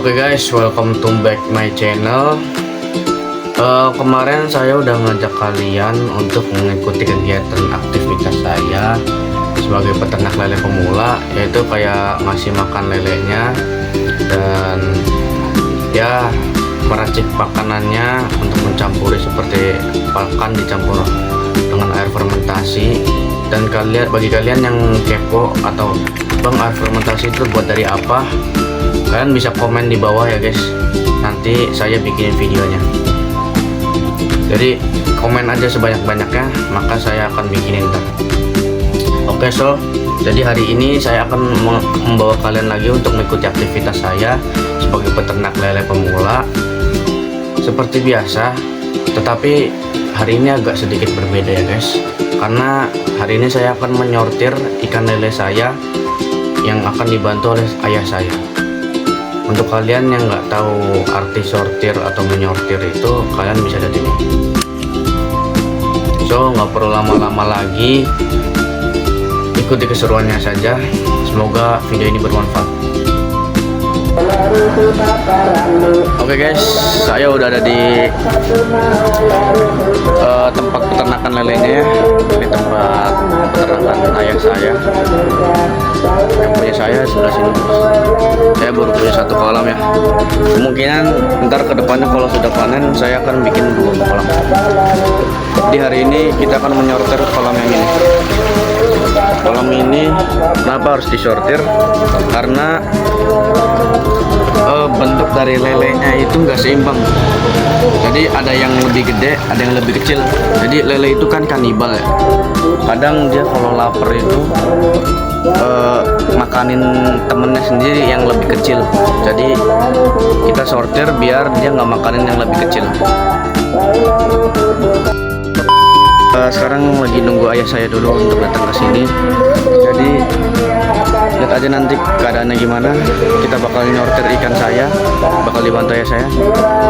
Oke guys, welcome to back my channel. Kemarin saya udah ngajak kalian untuk mengikuti kegiatan aktivitas saya sebagai peternak lele pemula, yaitu kayak ngasih makan lelenya dan ya meracik pakanannya untuk mencampuri seperti pakan dicampur dengan air fermentasi. Dan bagi kalian yang kepo atau bang, air fermentasi itu buat dari apa, kalian bisa komen di bawah ya guys, nanti saya bikin videonya. Jadi komen aja sebanyak-banyaknya, maka saya akan bikinin ntar. Oke, jadi hari ini saya akan membawa kalian lagi untuk mengikuti aktivitas saya sebagai peternak lele pemula seperti biasa, tetapi hari ini agak sedikit berbeda ya guys, karena hari ini saya akan menyortir ikan lele saya yang akan dibantu oleh ayah saya. Untuk kalian yang nggak tahu arti sortir atau menyortir itu, kalian bisa lihat ini. Nggak perlu lama-lama lagi, ikuti keseruannya saja. Semoga video ini bermanfaat. Oke guys, saya udah ada di tempat peternakan lelenya ya. Ini tempat peternakan ayah saya. Yang punya saya sebelah sini. Saya baru punya satu kolam ya. Kemungkinan ntar kedepannya kalau sudah panen saya akan bikin 2 kolam. Di hari ini kita akan menyortir kolam yang ini. Kolam ini kenapa harus disortir? Karena bentuk dari lelenya itu nggak seimbang. Jadi ada yang lebih gede, ada yang lebih kecil. Jadi lele itu kan kanibal ya. Kadang dia kalau lapar itu makanin temennya sendiri yang lebih kecil. Jadi kita sortir biar dia nggak makanin yang lebih kecil. Sekarang lagi nunggu ayah saya dulu untuk datang ke sini. Jadi lihat aja nanti keadaannya gimana. Kita bakal nyortir ikan saya, bakal dibantu ayah saya.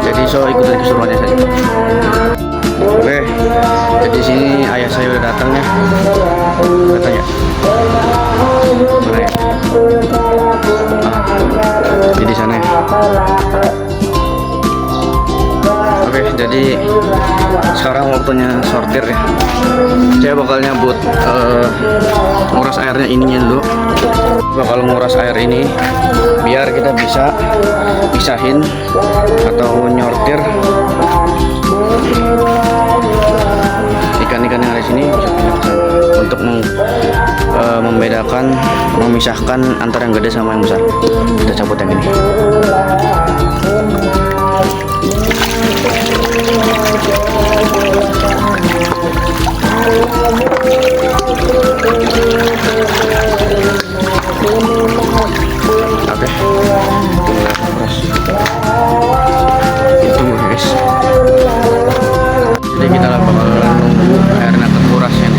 Jadi ikutin keseruannya saja. Oke, jadi sini ayah saya udah datang ya. Katanya mana ya? Di sana ya. Oke, jadi sekarang waktunya sortir ya. Saya bakal nyabut nguras airnya ininya dulu. Bakal nguras air ini biar kita bisa pisahin atau nyortir ikan-ikan yang ada di sini untuk membedakan, memisahkan antara yang gede sama yang besar. Kita cabut yang ini. Oke, itu guys. Jadi kita bakal nunggu airnya kekuras ya.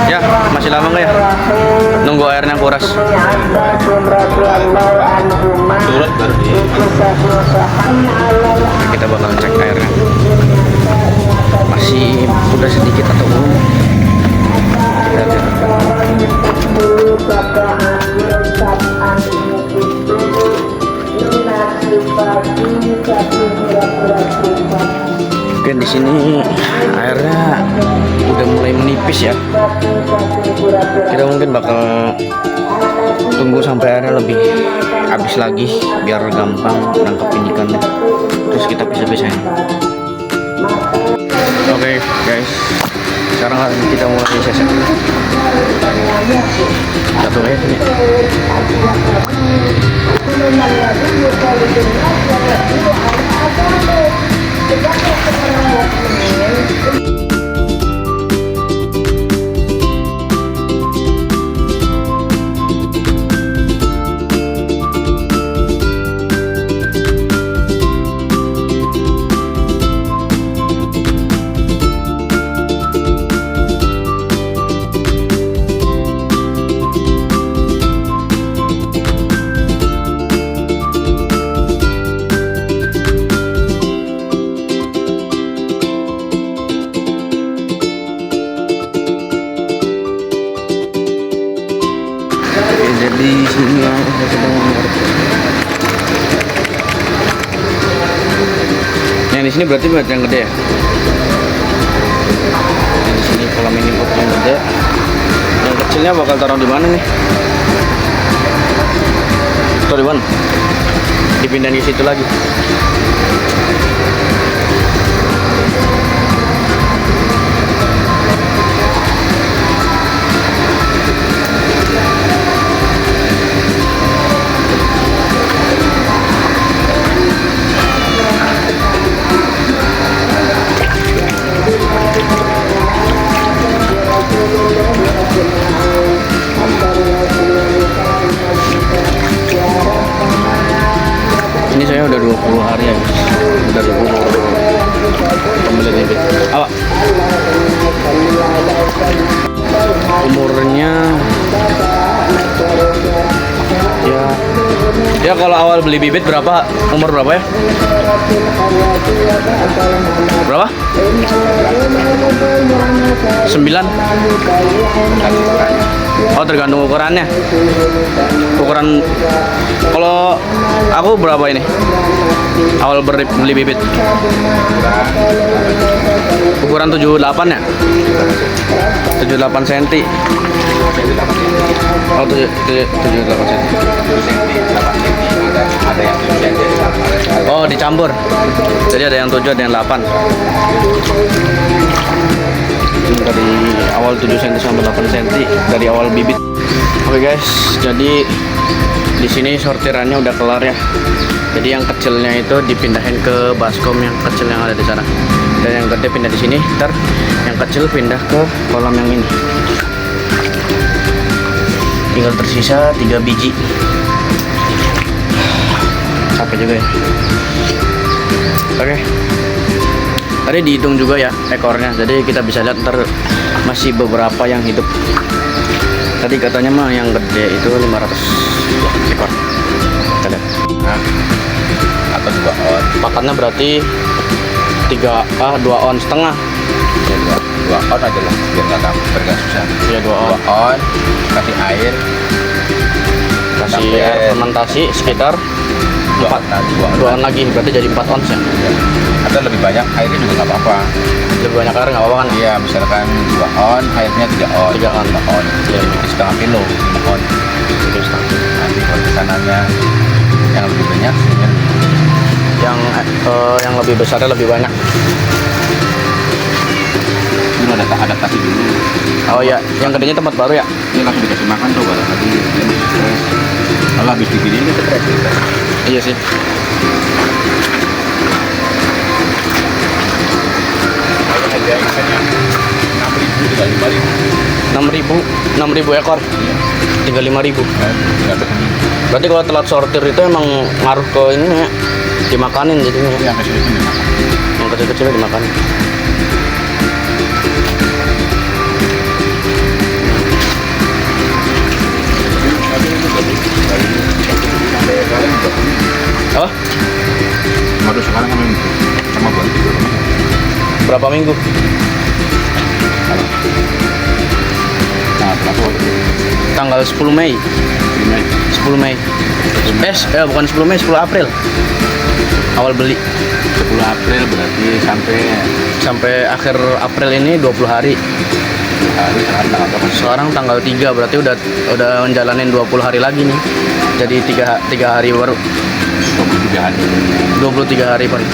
Ya, masih lama nggak ya? Nunggu airnya kuras. Turut berarti. Kita bakal cek airnya. Masih udah sedikit atau belum? Kita lihat. Oke, di sini airnya udah mulai menipis ya. Kita mungkin bakal tunggu sampai airnya lebih habis lagi biar gampang nangkepin ikannya. Terus kita pisah-pisahin. Oke guys, sekarang kita mulai sesi. Satu ya ini. Jadi sini saya sedang mengerti. di sini berarti buat yang gede ya. Di sini kolam ini buat yang gede. Yang kecilnya bakal taruh di mana nih? Taruh di mana? Dipindahin ke situ lagi. Ini saya udah 20 hari ya guys. Udah 20 pembeli bibit. Awak. Umurnya ya kalau awal beli bibit berapa? Umur berapa ya? Berapa? 9. Oh, tergantung ukurannya. Ukuran kalau aku berapa ini? Awal beli bibit. Ukuran 78 ya? 78 cm. Oh, 78 cm. Oh, dicampur. Jadi ada yang 7, ada yang 8. Ini dari awal 7 cm sampai 8 cm dari awal bibit. Oke guys, jadi di sini sortirannya udah kelar ya. Jadi yang kecilnya itu dipindahin ke baskom yang kecil yang ada di sana. Dan yang gede pindah di sini. Ntar yang kecil pindah ke kolam yang ini. Tinggal tersisa 3 biji. Capek juga ya. Oke. Tadi dihitung juga ya ekornya. Jadi kita bisa lihat ntar masih beberapa yang hidup. Tadi katanya mah yang gede itu 500 ekor. Kita lihat. Nah, atau 2 on. Pakannya berarti 2 on setengah. Ya, 2 on aja lah biar nggak susah. Ya 2 on. 2 on, kasih air fermentasi sekitar 2 on lagi, berarti jadi 4 ons ya. Atau lebih banyak airnya juga nggak apa-apa. Lebih banyak air nggak apa-apa kan? Iya, misalkan 2 on airnya 3 on. 3 on. 5 on. Iya. Jadi setengah kilo 5 on. Jadi setengah. Nanti kalau pesanannya yang lebih banyak yang lebih besarnya lebih banyak. ini ada adaptasi dulu. Oh iya, yang gedenya tempat baru ya? Ini langsung dikasih makan tuh baru tadi dia masih stres. Kalau habis diginiin itu stres. Iya sih. Kalau harga ikannya 6.000 tinggal 5.000. 6.000 ekor. Iya. Tinggal 5.000. Tinggal begini. Berarti kalau telat sortir itu emang ngaruh ke ini ya? Dimakanin jadinya. Yang kecil-kecil dimakan. Yang kecil-kecilnya dimakanin. Apa? Waduh, sekarang kan sama buat itu. Berapa minggu? Nah, berapa waktu itu? Tanggal 10 Mei. 10 Mei. Bukan 10 Mei, 10 April. Awal beli. 10 April berarti Sampai akhir April ini 20 hari. hari Sekarang tanggal 3, berarti udah menjalanin 20 hari lagi nih. Jadi 3 hari baru. 23 hari. 23 hari baru.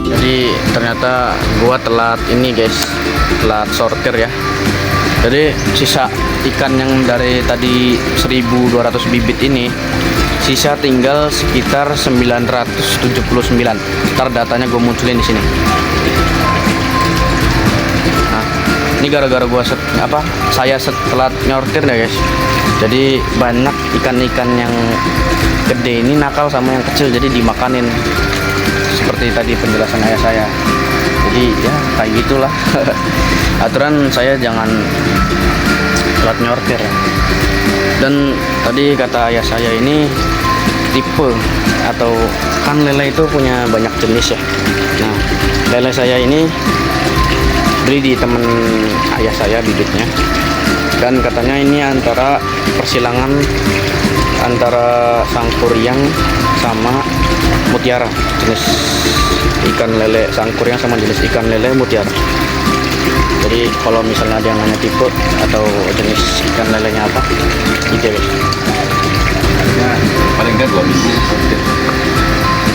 Jadi ternyata gua telat ini guys, telat sortir ya. Jadi sisa ikan yang dari tadi 1.200 bibit ini, sisa tinggal sekitar 979. Ntar datanya gue munculin di sini. Nah, ini gara-gara gua saya telat nyortir ya guys. Jadi banyak ikan-ikan yang gede ini nakal sama yang kecil, jadi dimakanin. Seperti tadi penjelasan ayah saya. Jadi ya kayak gitulah. Aturan saya jangan telat nyortir ya. Dan tadi kata ayah saya ini tipe atau kan lele itu punya banyak jenis ya. Nah, lele saya ini beli di temen ayah saya bibitnya, dan katanya ini antara persilangan antara sangkuriang sama mutiara, jenis ikan lele sangkuriang sama jenis ikan lele mutiara. Jadi kalau misalnya ada yang nanya tipe atau jenis ikan lelenya apa, gitu ya guys. Harga paling enggak 2 minggu sortir.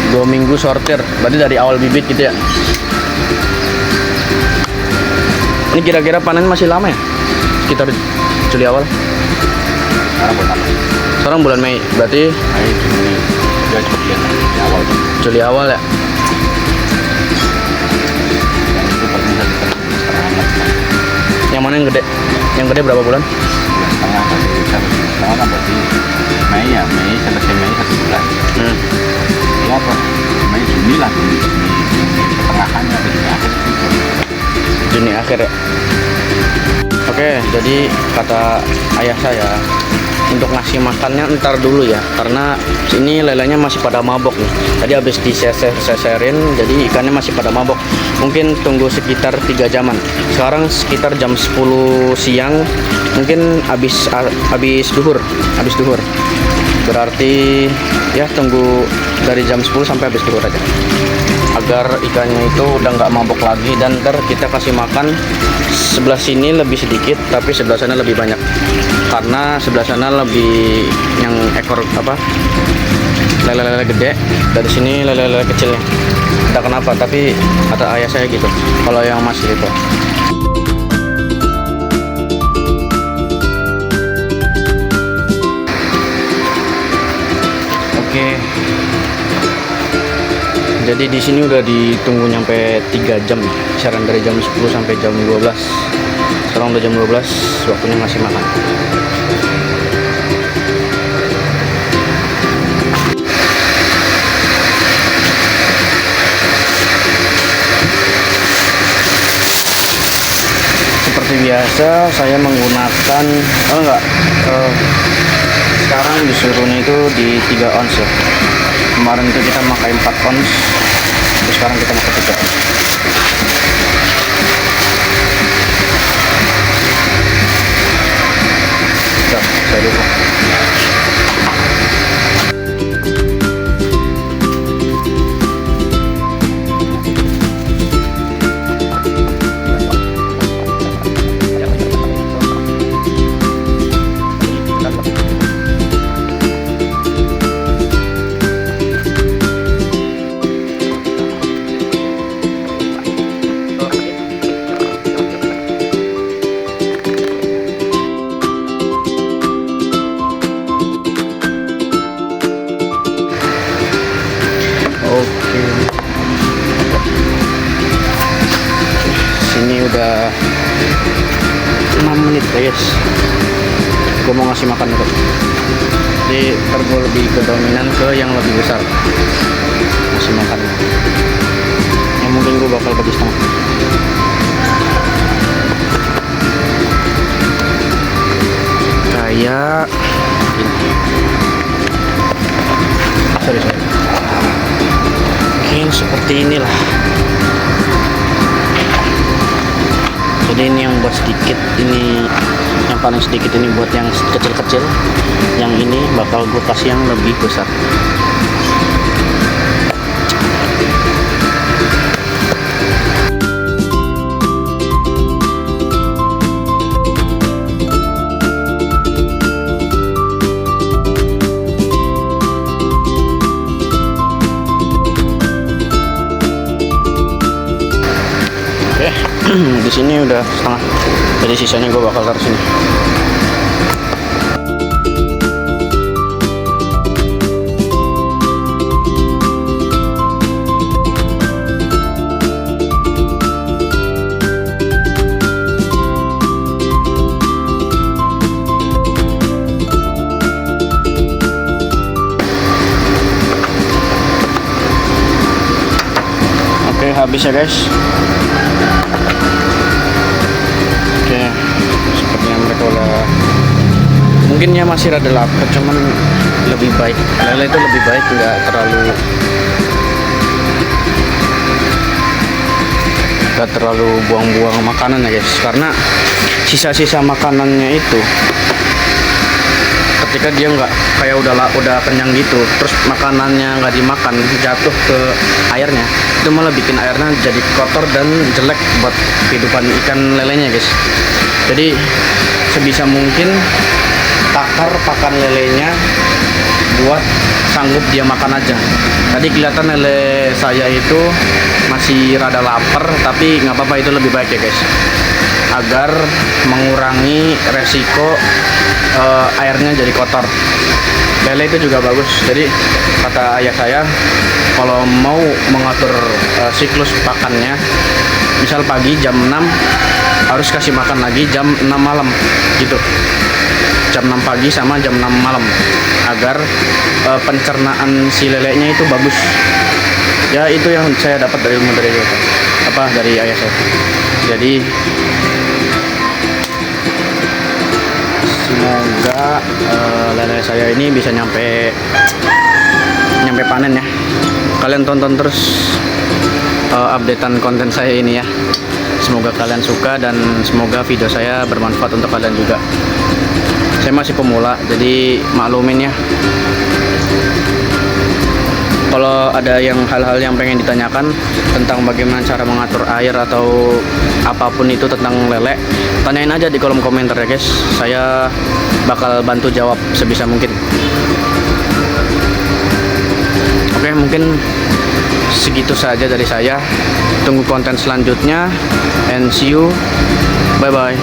2 minggu sortir, berarti dari awal bibit gitu ya. Ini kira-kira panen masih lama ya? Sekitar Juli awal. Sekarang buat apa? Sekarang bulan Mei, berarti Mei, Juni, udah cepet lihat di awal. Juli awal ya. Yang itu paling bisa kita setengah. Yang mana yang gede? Yang gede berapa bulan? Bulan setengah berarti setengah kan berarti Mei ya, Mei selesai Mei 1 bulan. Ya apa? Mei Juni lah, Juni pertengahannya atau Juni akhir itu. Juni akhir ya. Oke, jadi kata ayah saya untuk ngasih makannya ntar dulu ya, karena sini lelenya masih pada mabok nih. Tadi habis diseserin, jadi ikannya masih pada mabok. Mungkin tunggu sekitar 3 jaman. Sekarang sekitar jam 10 siang, mungkin habis duhur. Berarti ya tunggu dari jam 10 sampai habis duhur aja, agar ikannya itu udah nggak mabok lagi. Dan ntar kita kasih makan sebelah sini lebih sedikit, tapi sebelah sana lebih banyak, karena sebelah sana lebih yang ekor apa lele-lele gede, dari sini lele-lele kecilnya. Entah kenapa, tapi kata ayah saya gitu kalau yang masih itu. Oke, jadi di sini udah ditunggu nyampe 3 jam, kisaran dari jam 10 sampai jam 12. Sekarang udah jam 12, waktunya ngasih makan. Seperti biasa saya menggunakan sekarang disuruhnya itu di 3 ons ya. Kemarin itu kita pakai 4 ons, terus sekarang kita pakai 3 ons. Saya lupa. Oke, sini udah 6 menit guys. Gue mau ngasih makan itu. Jadi ntar gue lebih ke dominan ke yang lebih besar ngasih makan. Yang mungkin gue bakal bagi setengah. Kayak sorry. Mungkin seperti inilah. Jadi ini yang buat sedikit, ini yang paling sedikit ini buat yang kecil-kecil. Yang ini bakal gue kasih yang lebih besar. Di sini udah setengah, jadi sisanya gue bakal taruh sini. Oke, habis ya guys. Oke, sepertinya mereka udah, mungkin ya masih rada lapar, cuman lebih baik lele itu lebih baik nggak terlalu buang-buang makanan ya guys, karena sisa-sisa makanannya itu ketika dia nggak kayak udah kenyang gitu, terus makanannya nggak dimakan, jatuh ke airnya, itu malah bikin airnya jadi kotor dan jelek buat kehidupan ikan lelenya guys. Jadi sebisa mungkin takar pakan lelenya buat sanggup dia makan aja. Tadi kelihatan lele saya itu masih rada lapar, tapi nggak apa-apa, itu lebih baik ya guys, agar mengurangi resiko airnya jadi kotor. Lele itu juga bagus. Jadi kata ayah saya, kalau mau mengatur siklus pakannya, misal pagi jam 6 harus kasih makan lagi jam 6 malam gitu, jam 6 pagi sama jam 6 malam, agar pencernaan si lelenya itu bagus. Ya itu yang saya dapat dari ilmu dari ayah saya. Jadi semoga lele saya ini bisa nyampe panen ya. Kalian tonton terus updatean konten saya ini ya. Semoga kalian suka dan semoga video saya bermanfaat untuk kalian juga. Saya masih pemula, jadi maklumin ya. Kalau ada hal-hal yang pengen ditanyakan tentang bagaimana cara mengatur air atau apapun itu tentang lele, tanyain aja di kolom komentar ya guys. Saya bakal bantu jawab sebisa mungkin. Oke, mungkin segitu saja dari saya. Tunggu konten selanjutnya and see you. Bye bye.